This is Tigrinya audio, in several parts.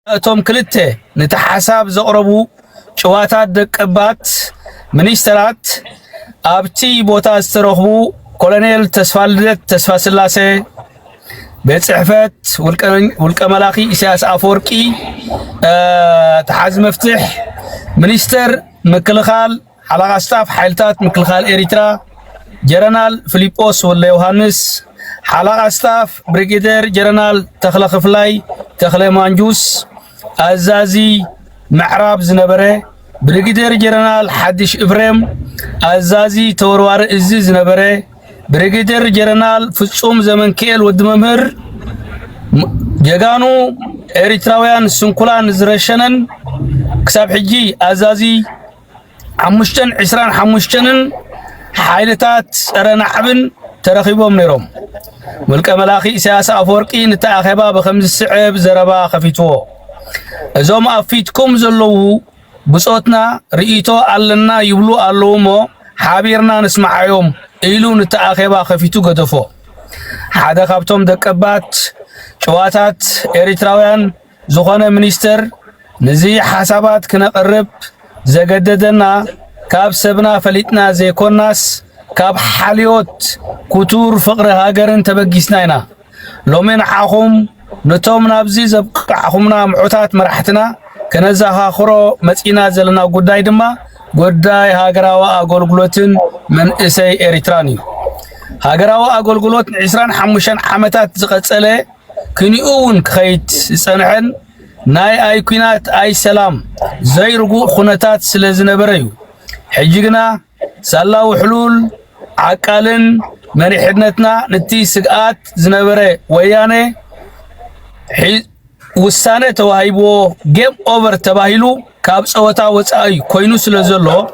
أتوم كلته نتحساب زقربو شواتات دقبات منيسترات أبتي بوتا استرخبو كولونيل تسفا سلاسي بيت صحفت والكملاخي إسياس أفوركي تحاز مفتح منيستر مكلخال حلقة ستاف حيلتات مكلخال إريترا جرنال فيليبوس ولا يوهانس حلقة ستاف بريغيدير جرنال تخلق فلاي تخلق مانجوس أزازي معراب زنبره بريغيدير جرنال حدش إبراهيم أزازي توروار إزي زنبره بريغيدير جرنال فصوم زمن كيل ودممهر جغانو إريتراويان سنكولان زرشنن كساب حجي أزازي حمشتن عسران حمشتنن حايلتات رنعبن ترخيبهم نيروم ملك ملاخي سياسة أفورقي نتاخبا بخمس السعب زربا خفيتو ازوم أفيتكم زلو بصوتنا رئيتو ألنا يبلو ألومو حابيرنا نسمع يوم إيلو نتاخبا خفيتو قدفو حدا خابتهم دكبات شواتات إريتراويان زخانة منيستر نزي حسابات كنقرب زقددنا كاب سبنا فليتنا زي كوناس كاب حاليوت كتور فقر هاجرن تبقيسناينا لو من عاهم نتوم نابزي زبق عاهمنا معوتات مرحتنا كنزاها خرو مسئنا زلنا قداي دما قداي هاجراوا أقولقلوتن من إسي إريتراني هاجراوا أقولقلوت عسران حمشان حمتات زقتسألي كنيون خيت سنحن ناي أي كينات أي سلام زي رجوع خناتات سلزنبريو حجينا سلاو حلول عقالن مريحنتنا نتي سقات زنبره ويانه وسانه توهيبو جيم اوفر تباهيلو كاب صوتا وصاي كوينو سلازلو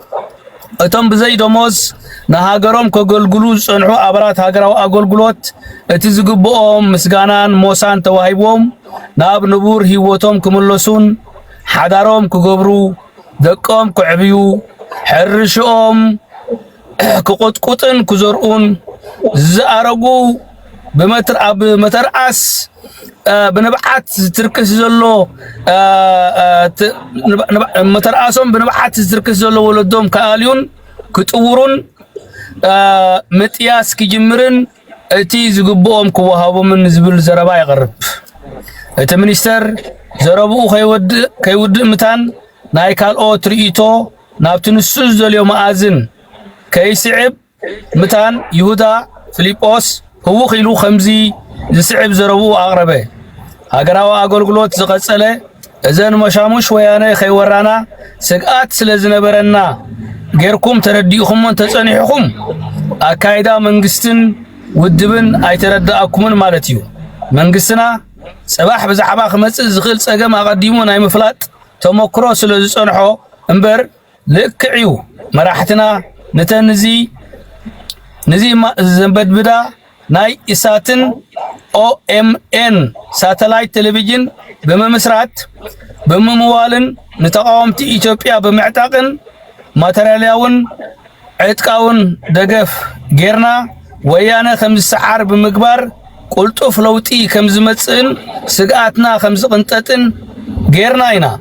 اتم بزي دموز نهاجروم كغلغلو صنعو ابرات هاجراو اغلغلوت اتي زغبوم مسغانان موسان توهيبوم ناب نبور هيوتوم كملسون حداروم كغبرو دقوم كعبيو حرشوم كقطقطن كزرؤون زارغو بمترأس بنبعات تركز زلو مترأسهم بنبعات تركز زلو ولدهم كاليون كتورون متياس كجمرن اتي زغبوهم كوهابو من زبل زربا يقرب ات منستر زربو كيود متان نايكال او تريتو نابتنسوز دليو مازن كيسعب متان يهودا فيليبوس هو خيلو خمزي زسعب زربو أغربه هاجراوا أقولقلوت زقصله إذن مشاموش ويانا خيورانا سقات سلزنبرنا غيركم ترديكم من تصنيحكم أكايدا منجستن ودبن أي تردأكم مالتيو منجستنا صباح بزعبا خمس زغل سقم أقدمون أي مفلات تمكرو سلزنحو امبر لكعيو مراحتنا نتنزي ما زنبد بدا ناي إساتن OMN ساتلايت تلفزيون بممسرات بمموالن نتقاومتي إثيوبيا بمعتقن ماتريالياون عتقاون دقف غيرنا ويانا 5 سعر بمقبار قلتو فلوتي كمز مصن سقاتنا 5 قنططن غيرناينا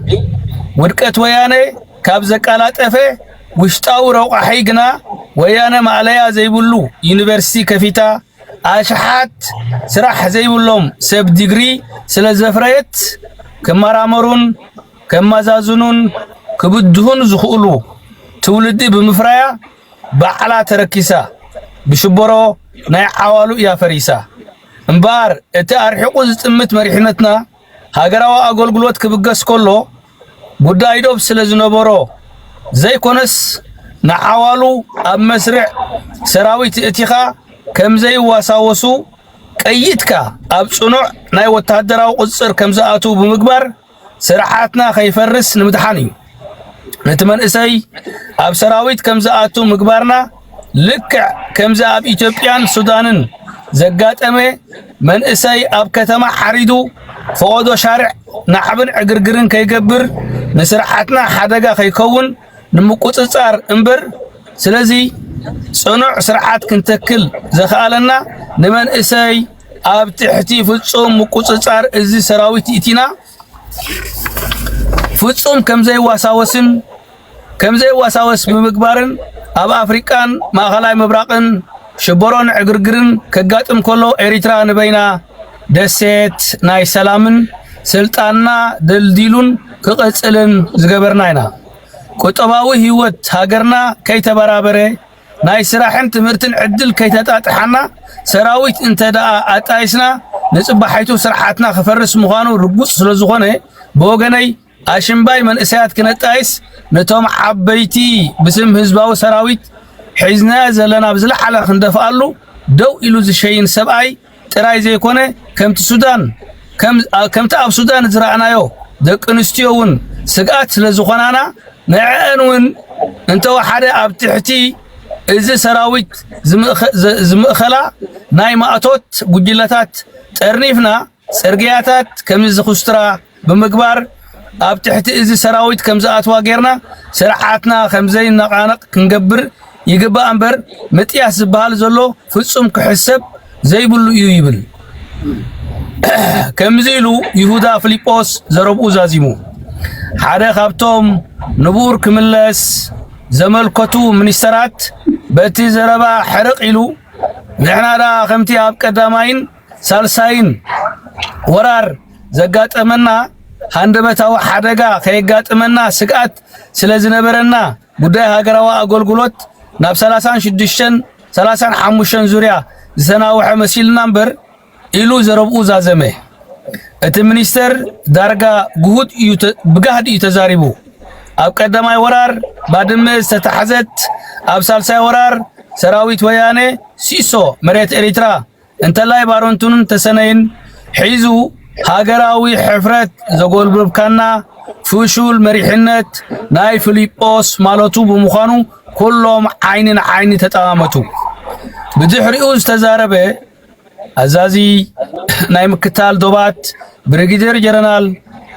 ودقت ويانا كاب زقالات افه وشطاو روقا حيغنا ويانا معليا زيبلو يونيفرسيتي كفيتا أشحات سراح زيبلهم سب ديجري سلازفريت كمرامرون كمازازونون كبدهون زخولو تولدي بمفرايا بعلا تركيسا بشبرو ناي عوالو يا فريسا امبار اتارحقو زتمت مريحنتنا هاجراوا اغلغلوت كبغس كله ጉዳይ ዶብ ስለዝነበሮ ዘይኮነስ ንዓዋሉ ኣብ መስርዕ ሰራዊት እቲኻ ከምዘይ ዋሳወሱ ቀይትካ ኣብ ጽኑዕ ናይ ወታደራዊ ቁጽር ከምዝኣቱ ብምግባር ስርዓትና ከይፈርስ ንምድሓን እዩ ነቲ መንእሰይ ኣብ ሰራዊት ከምዝኣቱ ምግባርና ልክዕ ከምዚ ኣብ ኢትዮጵያን ሱዳንን ዘጋጠመ መንእሰይ ኣብ ከተማ ሓሪዱ فقدو شارع نعبن عقرقرن كيقبر نسرحتنا حدقا خيكون نمقوتصار انبر سلازي صنع سرحات كنتكل زخالنا نمن اساي اب تحتي فصوم مقوتصار ازي سراويت اتينا ፍጹም ከምዘይ ዋሳወስ ብምግባርን ኣብ ኣፍሪቃን ማእኸላይ ምብራቅን ሽቦሮን ዕግርግርን ከጋጥም ከሎ ኤሪትራ ንበይና ደሴት ናይ ሰላምን ስልጣንና ደልዲሉን ክቀጽልን ዝገበርና ኢና ቁጠባዊ ህይወት ሃገርና ከይተበራበረ ናይ ስራሕን ትምህርትን ዕድል ከይተጣጣሐና ሰራዊት እንተዳ ኣጣይስና ንጽባሕይቱ ስርዓትና ክፈርስ ምዃኑ ርጉጽ ስለዝኾነ ብወገነይ ኣሽምባይ መንእሰያት ክነጣይስ ነቶም ዓበይቲ ብስም ህዝባዊ ሰራዊት ሒዝና ዘለና ብዝለዓለ ክንደፍኣሉ ደው ኢሉ ዝሸይን ሰብኣይ ጥራይ ዘይኮነ ከምቲ ኣብ ሱዳን ዝረኣናዮ ደቂ ኣንስትዮ እውን ስግኣት ስለዝኾናና ንዕአን እውን እንተወሓደ ኣብ ትሕቲ እዚ ሰራዊት ዝምእኸላ ናይ ማእቶት ጉጅለታት ጠርኒፍና ጽርግያታት ከምዚ ዝኽስትራ ብምግባር ኣብ ትሕቲ እዚ ሰራዊት ከምዝኣትዋ ጌርና ስርዓትና ከምዘይ ነቃነቕ ክንገብር ይግባእ እምበር ምጥያስ ዝበሃል ዘሎ ፍጹም ክሕሰብ ዘይብሉ እዩ ይብል ከምዚ ኢሉ ይሁዳ ፊልጶስ ዘረብኡ ዛዚሙ ሓደ ካብቶም ንቡር ክምለስ ዘመልከቱ ሚኒስተራት በቲ ዘረባ ሕርቕ ኢሉ ንሕናዳ ከምቲ ኣብ ቀዳማይን ሳልሳይን ወራር ዘጋጠመና ሃንደበታዊ ሓደጋ ከይጋጥመና ስግኣት ስለዝነበረና ጉዳይ ሃገራዊ ኣገልግሎት ናብ 36-35 ዙርያ ዝሰናውሐ መሲልና እምበር ኢሉ ዘረብኡ ዛዘመ እቲ ሚኒስተር ዳርጋ ብጋህድ እዩ ተዛሪቡ ኣብ ቀዳማይ ወራር ባድመ ዝተታሕዘት ኣብ ሳልሳይ ወራር ሰራዊት ወያኔ ሲሶ መሬት ኤሪትራ እንተላይ ባሮንቱንን ተሰነይን ሒዙ ሃገራዊ ሕፍረት ዘጎልብብካና ፍሹል መሪሕነት ናይ ፊልጶስ ማለቱ ብምዃኑ ኩሎም ዓይንን ዓይኒ ተጠማመቱ ብድሕሪኡ ዝተዛረበ ኣዛዚ ናይ ምክታል ዶባት ብሪጌድየር ጀነራል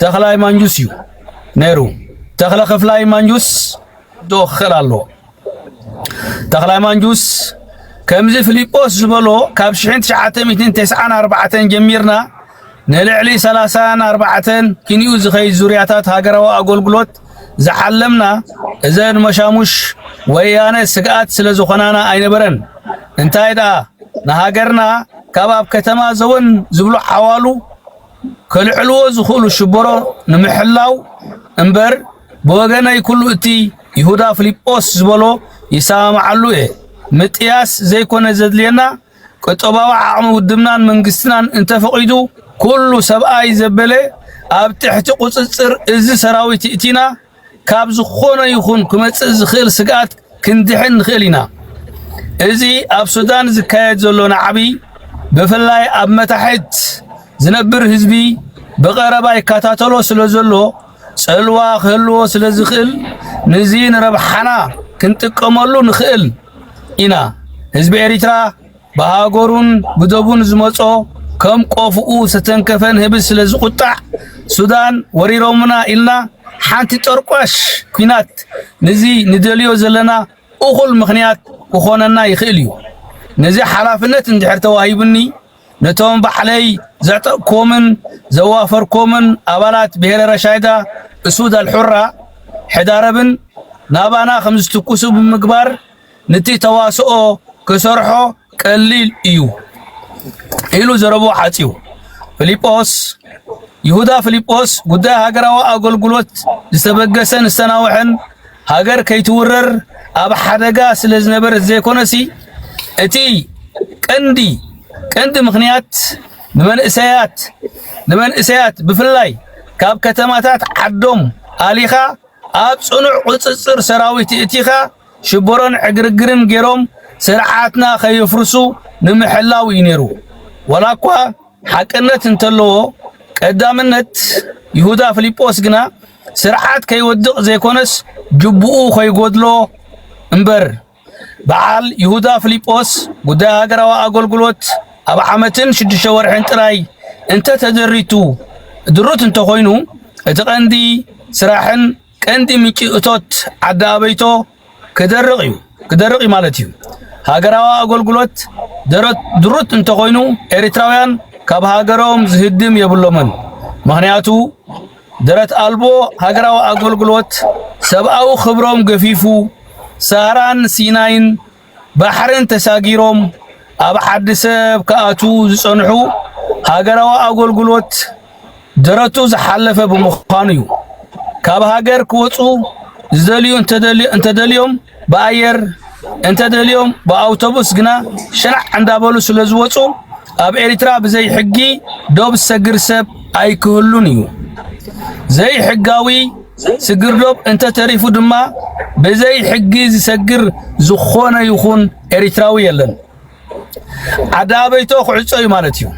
ተኽላይ ማንጁስ እዩ ነይሩ ተኽለ ኸፍላይ ማንጁስ ዶኽል ኣሎ ተኽላይ ማንጁስ ከምዚ ፊልጶስ ዝበሎ ካብ 1994 ጀሚርና ንልዕሊ 34 ክንዩ ዝኸይድ ዙርያታት ሃገራዊ ኣገልግሎት ዝሓለምና እዘን መሻሙሽ ወያነ ስግኣት ስለዝኾናና ኣይነበረን እንታይ ደኣ ንሃገርና ካብ ኣብ ከተማ ዘወን ዝብሉ ሓዋሉ ከልዕልዎ ዝኽእሉ ሽቦሮ ንምሕላው እምበር ብወገነይ ኩሉ እቲ ይሁዳ ፊልጶስ ዝበሎ ይሰማዓሉ ምጥያስ ዘይኮነ ዘድልየና ቁጠባዊ ዓቕሚ ውድብናን መንግስትናን እንተፈቂዱ ኩሉ ሰብኣይ ዘበለ ኣብ ትሕቲ ቁፅፅር እዚ ሰራዊት እቲና ካብ ዝኾነ ይኹን ክመጽእ ዝኽእል ስግኣት ክንድሕን ንኽእል ኢና እዚ ኣብ ሱዳን ዝካየድ ዘሎ ናዕቢ ብፍላይ ኣብ መታሕት ዝነብር ህዝቢ ብቐረባ ይከታተሎ ስለዘሎ ጸልዋ ክህልዎ ስለዝኽእል ነዚ ንረብሓና ክንጥቀመሉ ንኽእል ኢና ህዝቢ ኤሪትራ ብሃገሩን ብደቡን ዝመጾ ከም ቆፍኡ ዝተንከፈን ህብስ ስለዝቁጣዕ ሱዳን ወሪሮምና ኢልና ሓንቲ ጠርቋሽ ኩናት ነዚ ንደልዮ ዘለና እኹል ምኽንያት ክኾነና ይኽእል እዩ ነዚ ሓላፍነት እንድሕር ተዋሂብኒ ነቶም ባዕለይ ዘዕጠቕኮምን ዘዋፈርኮምን ኣባላት ብሔረ ረሻይዳ እሱድ አልሑራ ሕዳረብን ናባና ከም ዝትኩሱ ብምግባር ነቲ ተዋስኦ ክሰርሖ ቀሊል እዩ ኢሉ ዘረቦ ሓጺው ፊልጶስ ይሁዳ ፊልጶስ ጉዳይ ሃገራዊ ኣገልግሎት ዝተበገሰን ዝተናውሐን ሃገር ከይትውረር ኣብ ሓደጋ ስለዝነበረ ዘይኮነሲ እቲ ቀንዲ ምኽንያት ንመንእሰያት ብፍላይ ካብ ከተማታት ዓዶም ኣሊኻ ኣብ ጽኑዕ ቁጽጽር ሰራዊት እቲኻ ሽቦሮን ዕግርግርን ገይሮም ስርዓትና ከይፍርሱ ንምሕላው እዩ ነይሩ ወላኳ ሓቅነት እንተለዎ ቀዳምነት ይሁዳ ፊልጶስ ግና ስርዓት ከይወድቕ ዘይኮነስ ጅቡኡ ከይጎድሎ እምበር በዓል ይሁዳ ፊልጶስ ጉዳይ ሃገራዊ ኣገልግሎት ኣብ ዓመትን 6 ወርሕን ጥራይ እንተ ተደሪቱ ድሩት እንተኾይኑ እቲ ቀንዲ ስራሕን ቀንዲ ምንጪ እቶት ዓዲ ኣበይቶ ክደርቕ ማለት እዩ ሃገራዊ ኣገልግሎት ድሩት እንተኾይኑ ኤሪትራውያን ካብ ሃገሮም ዝህድም የብሎምን ምኽንያቱ درت ألبو هجروا أقولقلوت سبعو خبرهم قفيفو ساران سيناين بحرن تساقيرهم أب حد سب كأتو زصنحو هجروا أقولقلوت درتو زحلف بمخانيو كاب هاجر كوتو زدليو انت دليوم بأير انت دليوم بأوتوبوس جنا شنع عند أبولو سلزوتو أب إريترا بزي حقي دوب سجر سب أي كهلونيو زي حقاوي سجر دوب انت تعرفو دما بزي حقي سجر زخونة يخون إريتراوي يلن عدابيتو خعصوي مالتيو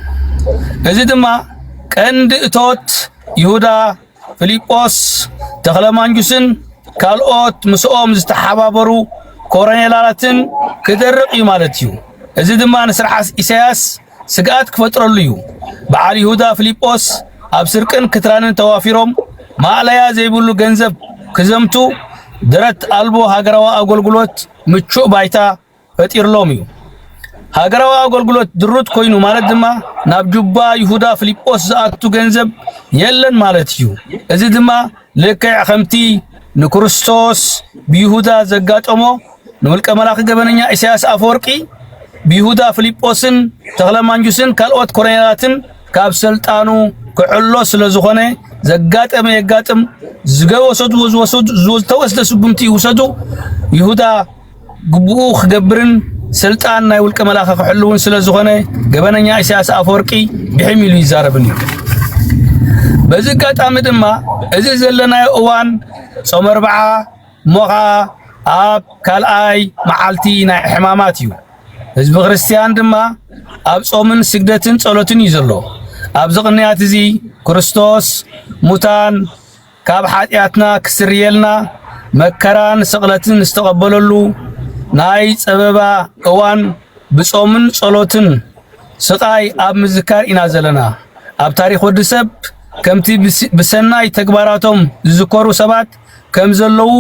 إذا دما كند توت يهودا فيليبوس تخلمانجوسن كالوت مسؤوم زتحاببرو كورنيلاتن كدرقي مالتيو إذا دما نسرحس إسياس سقات كفترليو بعد يهودا فيليبوس أبسركن كترانن توافيروم ما عليا زي بيقولوا جنزب كزمتو درت ألبو هاجروا أقولقلوت متشو بايتا فتيرلوميو هاجروا أقولقلوت دروت كوينو مالت دما نابجوبا يهودا فيليبوس زاتو جنزب يلن مالتيو إذا دما لكي خمتي نكريستوس بيهودا زقات أمو نملك ملاك جبنيا إسياس أفوركي بيهودا فيليبوسن تغلمانجوسن كالوت كورنيلاتن كاب سلطانو كعلو سلازخونه زقاتم يقاتم زقو وسد زوز توسد سبمتي وسدو يهودا قبوخ قبرن سلطان ناي ولك ملاخ حلون سلازخونه جبنيا إسياس أفوركي بحميلو يزاربني بزقات عمدما إذا زلنا أوان صوم 4 موغا أب كالاي معالتي ناي حماماتيو حزب ክርስቲያን ድማ ኣብ ጾምን ስግደትን ጸሎትን ይዘሎ ኣብ ዘቕንያት እዚ ክርስቶስ ሙታን ካብ ኃጢአትና ክስርየልና መከራን ስቕለትን ዝተቀበለሉ ናይ ጸበባ እዋን ብጾምን ጸሎትን ስቃይ ኣብ ምዝካር ኢና ዘለና ኣብ ታሪኽ ወዲ ሰብ ከምቲ ብሰናይ ተግባራቶም ዝዝከሩ ሰባት ከም ዘለዉ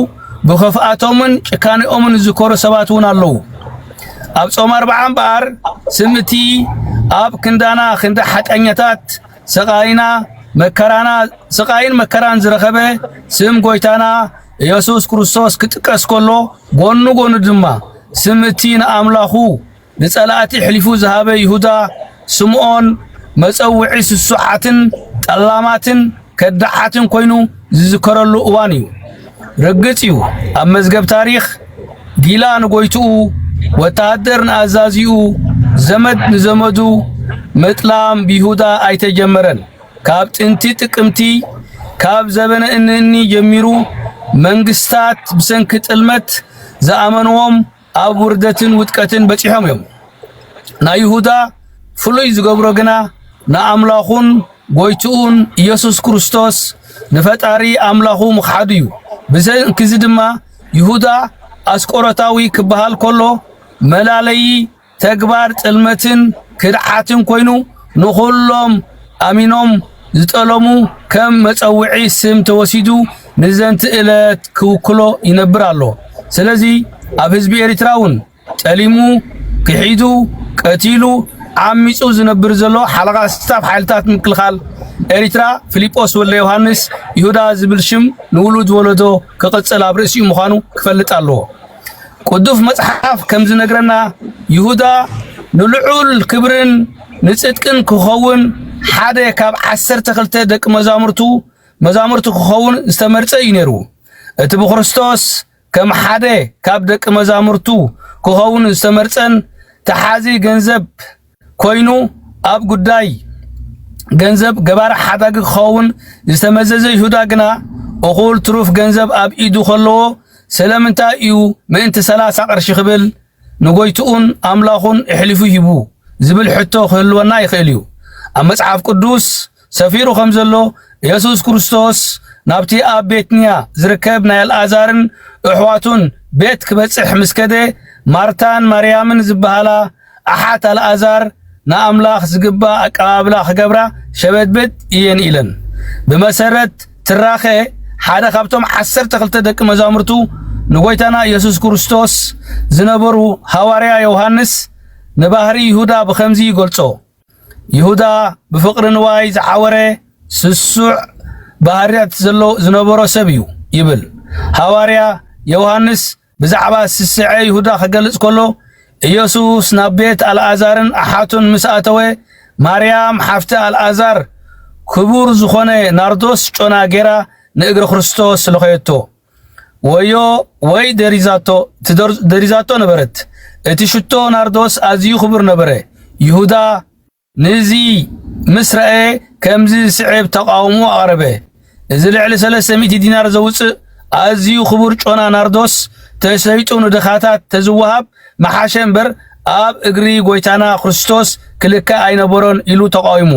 ብኸፍኣቶምን ጭካኔኦምን ዝዝከሩ ሰባት እውን ኣለዉ ኣብ ጾም 40 እምበር ስምቲ ኣብ ክንዳና ክንዳ ሓቀኛታት ስቃይና መከራና ስቃይን መከራን ዝረኸበ ስም ጎይታና ኢየሱስ ክርስቶስ ክጥቀስ ከሎ ጎኑ ጎኑ ድማ ስምቲ ንኣምላኹ ንጸላእቲ ሕሊፉ ዝሃበ ይሁዳ ስምዖን መጸውዒ ስሱሓትን ጠላማትን ከዳሓትን ኮይኑ ዝዝከረሉ እዋን እዩ ርግጽ እዩ ኣብ መዝገብ ታሪኽ ጊላ ንጎይትኡ ወታደር ንኣዛዚኡ ዘመድ ንዘመዱ መጥላም ቢሁዳ ኣይተጀመረን ካብ ጥንቲ ጥቅምቲ ካብ ዘበነ እንኒ ጀሚሩ መንግስታት ብሰንኪ ጥልመት ዝኣመንዎም ኣብ ውርደትን ውጥቀትን በፂሖም እዮም ናይ ይሁዳ ፍሉይ ዝገብሮ ግና ንኣምላኹን ጎይትኡን ኢየሱስ ክርስቶስ ንፈጣሪ ኣምላኹ ምኽሓዱ እዩ ብዘንኪዚ ድማ ይሁዳ ኣስቆሮታዊ ክበሃል ከሎ መላለይ ተግባር ጥልመትን ክድሓትን ኮይኑ ንኹሎም ኣሚኖም ዝጠለሙ ከም መጸውዒ ስም ተወሲዱ ንዘንቲ ዕለት ክውክሎ ይነብር ኣሎ ስለዚ ኣብ ህዝቢ ኤርትራውን ጠሊሙ ክሒዱ ቀቲሉ ዓሚጹ ዝነብር ዘሎ ሓለቓ ስታፍ ሓይልታት ምክልኻል ኤርትራ ፊልጶስ ወለ ዮሐንስ ይሁዳ ዝብል ሽም ንውሉድ ወለዶ ክቕጽል ኣብ ርእሲኡ ምዃኑ ክፈልጥ ኣለዎ ቅዱስ መጽሓፍ ከም ዝነግረና ይሁዳ ንልዑል ክብርን ንጽድቅን ክኸውን ሓደ ካብ 12 ደቂ መዛሙርቱ ክኸውን ዝተመርጸ እዩ ነይሩ እቲ ብክርስቶስ ከም ሓደ ካብ ደቂ መዛሙርቱ ክኸውን ዝተመርጸን ተሓዚ ገንዘብ ኮይኑ ኣብ ጉዳይ ገንዘብ ገባር ሓዳግ ክኸውን ዝተመዘዘ ይሁዳ ግና እኹል ትሩፍ ገንዘብ ኣብ ኢዱ ከለዎ ስለምንታይ እዩ ምእንቲ 30 ቅርሺ ክብል ንጎይትኡን ኣምላኹን እሕሊፉ ሂቡ ዝብል ሕቶ ክህልወና ይኽእል እዩ ኣብ መጽሓፍ ቅዱስ ሰፊሩ ከም ዘሎ ኢየሱስ ክርስቶስ ናብቲ ኣብ ቤትንያ ዝርከብ ናይ አልዓዛርን እሕዋቱን ቤት ክበጽሕ ምስከደ ማርታን ማርያምን ዝበሃላ ኣሓት አልዓዛር ንኣምላኽ ዝግባ ኣቀባብላ ክገብራ ሸበትበት እየን ኢለን ብመሰረት ትራኸ ሓደ ካብቶም 12 ደቂ መዛሙርቱ ንጎይታና ኢየሱስ ክርስቶስ ዝነበሩ ሐዋርያ ዮሐንስ ንባህሪ ይሁዳ ብኸምዚ ይገልጾ ይሁዳ ብፍቅሪ ንዋይ ዝዓወረ ስሱዕ ባህርያት ዘሎ ዝነበሮ ሰብ እዩ ይብል ሐዋርያ ዮሐንስ ብዛዕባ ስስዐ ይሁዳ ከገልጽ ከሎ ኢየሱስ ናብ ቤት አልዓዛርን አሓቱን ምስአተወ ማርያም ሓፍቲ አልዓዛር ክቡር ዝኾነ ናርዶስ ጮና ጌራ ንእግሪ ክርስቶስ ለኸየቶ ወዮ ወይ ደሪዛቶ ነበረት እቲ ሽቶ ናርዶስ ኣዝዩ ክቡር ነበረ ይሁዳ ንዚ ምስረአ ከምዚ ስዕብ ተቃውሞ ኣቕረበ እዚ ልዕሊ 300 ዲናር ዘውፅእ ኣዝዩ ክቡር ጮና ናርዶስ ተሰይጡ ንድኻታት ተዝወሃብ መሓሸ እምበር ኣብ እግሪ ጎይታና ክርስቶስ ክልካ ኣይነበሮን ኢሉ ተቃዊሙ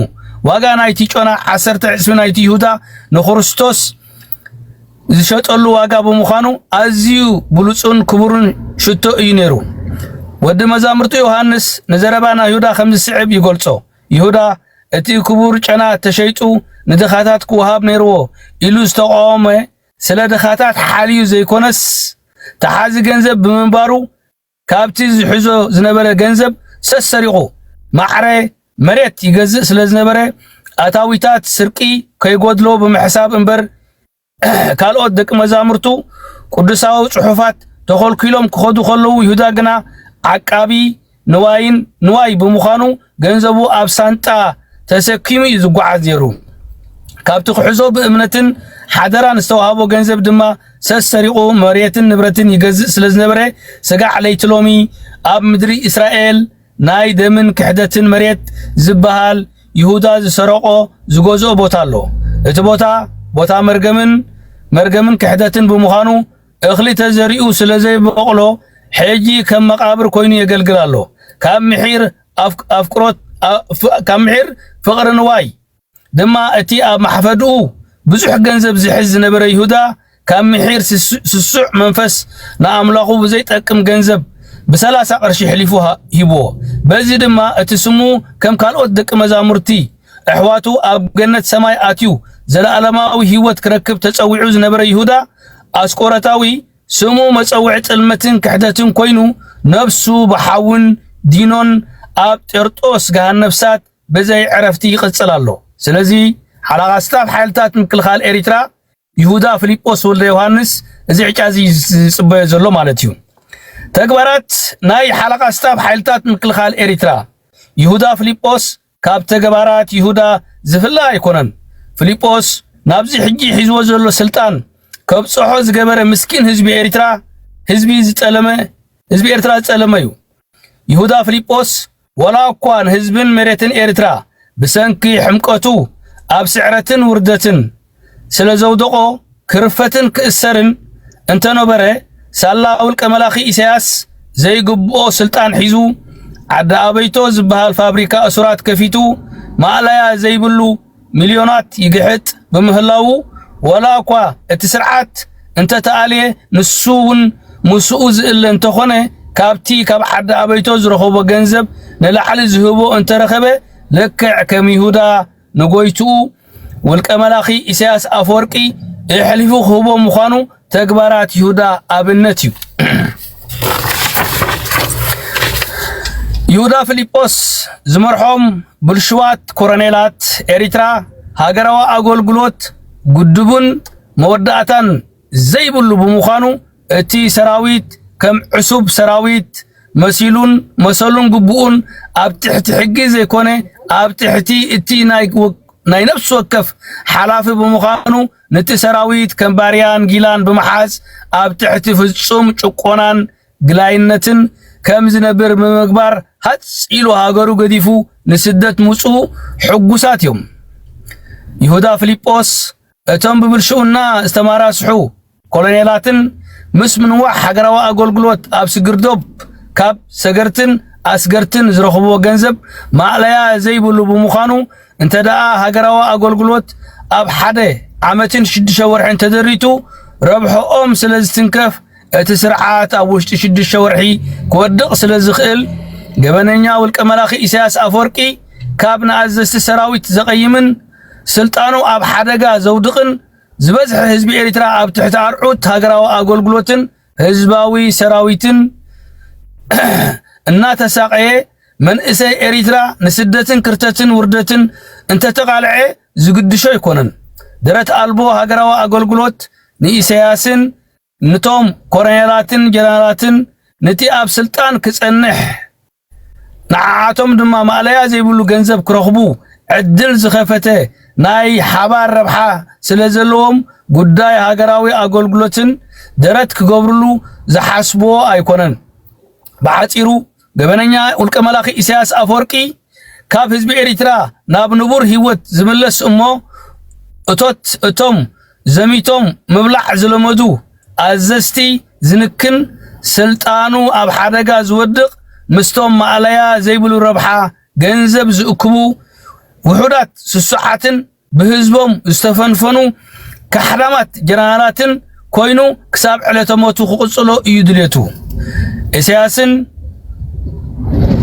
ዋጋ ናይቲ ጮና 10 ዕስቢ ናይቲ ይሁዳ ንክርስቶስ ዝሸጠሉ ዋጋ ብምዃኑ ኣዝዩ ብሉጹን ክቡርን ሽቶ እዩ ነይሩ ወዲ መዛሙርቱ ዮሐንስ ነዘረባና ይሁዳ ከም ዝስዕብ ይገልጾ ይሁዳ እቲ ክቡር ጨና ተሸይጡ ንድኻታት ክወሃብ ነይርዎ ኢሉ ዝተቃወመ ስለ ድኻታት ሓልዩ ዘይኮነስ ተሓዚ ገንዘብ ብምንባሩ ካብቲ ዝሕዞ ዝነበረ ገንዘብ ሰሰሪቑ ማዕረ መሬት ይገዝእ ስለ ዝነበረ ኣታዊታት ስርቂ ከይጎድሎ ብምሕሳብ እምበር ካልኦት ደቂ መዛሙርቱ ቅዱሳዊ ጽሑፋት ተኸልኪሎም ክኸዱ ከለዉ ይሁዳ ግና ዓቃቢ ንዋይ ብምዃኑ ገንዘቡ ኣብ ሳንጣ ተሰኪሙ ዝጓዓዝ ነይሩ ካብቲ ክሕዞ ብእምነትን ሓደራን ዝተዋሃቦ ገንዘብ ድማ ሰሰሪቑ መሬትን ንብረትን ይገዝእ ስለ ዝነበረ ስጋዕ ለይቲ ሎሚ ኣብ ምድሪ እስራኤል ናይ ደምን ክሕደትን መሬት ዝበሃል ይሁዳ ዝሰረቆ ዝገዝኦ ቦታ ኣሎ እቲ ቦታ መርገምን ክሕደትን ብምዃኑ እኽሊ ተዘሪኡ ስለ ዘይበቕሎ ሕጂ ከም መቃብር ኮይኑ የገልግል ኣሎ ካብ ምሒር ፍቅሪ ንዋይ ድማ እቲ ኣብ ማሕፈድኡ ብዙሕ ገንዘብ ዝሕዝ ዝነበረ ይሁዳ ካብ ምሒር ስሱዕ መንፈስ ንኣምላኹ ብዘይጠቅም ገንዘብ ብ30 ቅርሺ ሕሊፉ ሂብዎ በዚ ድማ እቲ ስሙ ከም ካልኦት ደቂ መዛሙርቲ ኣሕዋቱ ኣብ ገነት ሰማይ ኣትዩ ዘለዓለማዊ ህይወት ክረክብ ተጸዊዑ ዝነበረ ይሁዳ ኣስቆረታዊ ስሙ መጸውዕ ጽልመትን ክሕደትን ኮይኑ ነፍሱ ብሓውን ዲኖን ኣብ ጤርጦስ ገሃነብሳት በዘይ ዕረፍቲ ይቅጽል ኣሎ ስለዚ ሓላቓ ስታፍ ሓይልታት ምክልኻል ኤሪትራ ይሁዳ ፊልጶስ ወልደ ዮሐንስ እዚ ዕጫዚ ዝጽበዮ ዘሎ ማለት እዩ ተግባራት ናይ ሓላቓ ስታፍ ሓይልታት ምክልኻል ኤሪትራ ይሁዳ ፊልጶስ ካብ ተግባራት ይሁዳ ዝፍላ ኣይኮነን ፊልጶስ ናብዚ ሕጂ ሒዝዎ ዘሎ ስልጣን ከብጽሖ ዝገበረ ምስኪን ህዝቢ ኤርትራ ዝጸለመ እዩ ይሁዳ ፊልጶስ ወላ እኳ ህዝብን መሬትን ኤርትራ ብሰንኪ ሕምቀቱ ኣብ ስዕረትን ውርደትን ስለ ዘውደቆ ክርፈትን ክእሰርን እንተነበረ ሳላ ውልቀ መላኺ ኢሳያስ ዘይግብኦ ስልጣን ሒዙ ዓዲ ኣበይቶ ዝበሃል ፋብሪካ እሱራት ከፊቱ ማእላያ ዘይብሉ ሚልዮናት ይግሕጥ በምህላው ወላ እኳ እቲ ስርዓት እንተተኣልየ ንሱውን ሙስኡ ዝእለ እንተኾነ ካብቲ ካብ ዓዲ ኣበይቶ ዝረኸቦ ገንዘብ ንላዕሊ ዝህቦ እንተረኸበ ልክዕ ከም ይሁዳ ንጎይትኡ ውልቀ መላኺ ኢሳያስ ኣፈወርቂ ይሕሊፉ ክህቦ ምዃኑ ተግባራት ይሁዳ ኣብነት እዩ ይሁዳ ፊልጶስ ዝመርሖም ብልሽዋት ኮሎኔላት ኤሪትራ ሃገራዊ ኣገልግሎት ጉድቡን መወዳእታን ዘይብሉ ብምዃኑ እቲ ሰራዊት ከም ዕሱብ ሰራዊት መሰሉን ግቡኡን ኣብ ትሕቲ ሕጊ ዘይኮነ ኣብ ትሕቲ እቲ ናይ ነፍስ ወከፍ ሓላፊ ብምዃኑ ነቲ ሰራዊት ከም ባርያን ጊላን ብምሓዝ ኣብ ትሕቲ ፍጹም ጭቆናን ግላይነትን ከም ዝነብር ብምግባር ሓፂሉ ሃገሩ ገዲፉ ንስደት ምፁ ሕጉሳት እዮም ይሁዳ ፊልጶስ እቶም ብብልሽውና ዝተማራስሑ ኮሎኔላትን ምስ ምንዋዕ ሃገራዊ ኣገልግሎት ኣብ ስግርዶብ ካብ ሰገርትን ኣስገርትን ዝረኽቦ ገንዘብ ማዕለያ ዘይብሉ ብምዃኑ እንተደኣ ሃገራዊ ኣገልግሎት ኣብ ሓደ ዓመትን 6 ወርሕን ተደሪቱ ረብሖኦም ስለ ዝትንከፍ እቲ ስርዓት ኣብ ውሽጢ 6 ወርሒ ክወድቕ ስለ ዝኽእል ገበነኛ ውልቀ መላኺ ኢሳያስ ኣፈወርቂ ካብ ንኣዘዝቲ ሰራዊት ዘቐይምን ስልጣኑ ኣብ ሓደጋ ዘውድቕን ዝበዝሐ ህዝቢ ኤርትራ ኣብ ትሕቲ ኣርዑት ሃገራዊ ኣገልግሎትን ህዝባዊ ሰራዊትን እናተሳቀየ መንእሰይ ኤርትራ ንስደትን ክርተትን ውርደትን እንተተቃልዐ ዝግድሾ ይኮነን درت ألبو هجروا أقولقلوت نإسياسن نتوم كورنيلاتن جنرالاتن نتي أب سلطان كسنح نعاتهم دما ماليا زي بيقولوا جنزب كرخبو عدل زخفته ناي حبار ربحة سلزلهم قداي هجراوي أقولقلوتن درت كقبرلو زحسبو أيقونن بعتيرو قبلنا أولك ملاخي إسياس أفوركي كاب حزب إريترا ناب نبور هيوت زملس أمو أتوم زميتم مبلع زلمدو أزستي زنكن سلطانو أب حدقا زودق مستوم ماليا زيبلو ربحة جنزب زأكبو وحدات سسحاتن بهزبهم استفنفنو كحرامات جنالاتن كوينو كساب على تموتو خقصلو يدليتو إسياسن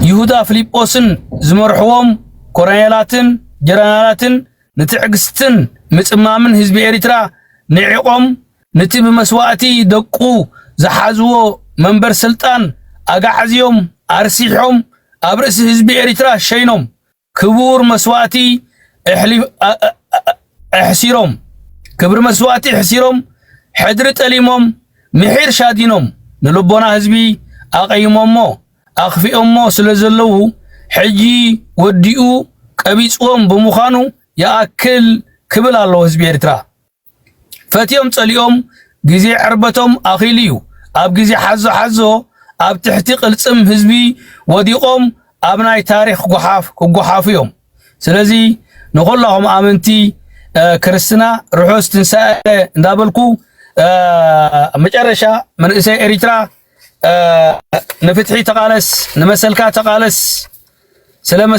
يهودا فيليبوسن زمرحوم كورنيلاتن جنالاتن نتعقستن مصمامن حزب إريترا نعقوم نتي بمسواتي دقو زحازو منبر سلطان أقعزيوم أرسيحهم أبرس حزب إريترا شينوم كبور مسواتي احسيروم كبر مسواتي احسيروم حدرت أليموم محير شادينوم نلبونا حزبي أقيمومو أخفيومو سلزلوه حجي وديو كبيصوم بمخانو يأكل كبل الله حزب إريترا فتيوم تصليوم جزي عربتهم أخيليو أب جزي حزو أب تحتي قلصم حزبي وديقوم أبناء تاريخ قحافيهم سلازي نقول لهم آمنتي كرسنا روحوس تنساء ندابلكو مجرشا من إساء إريترا نفتحي تقالس نمسلكا تقالس سلام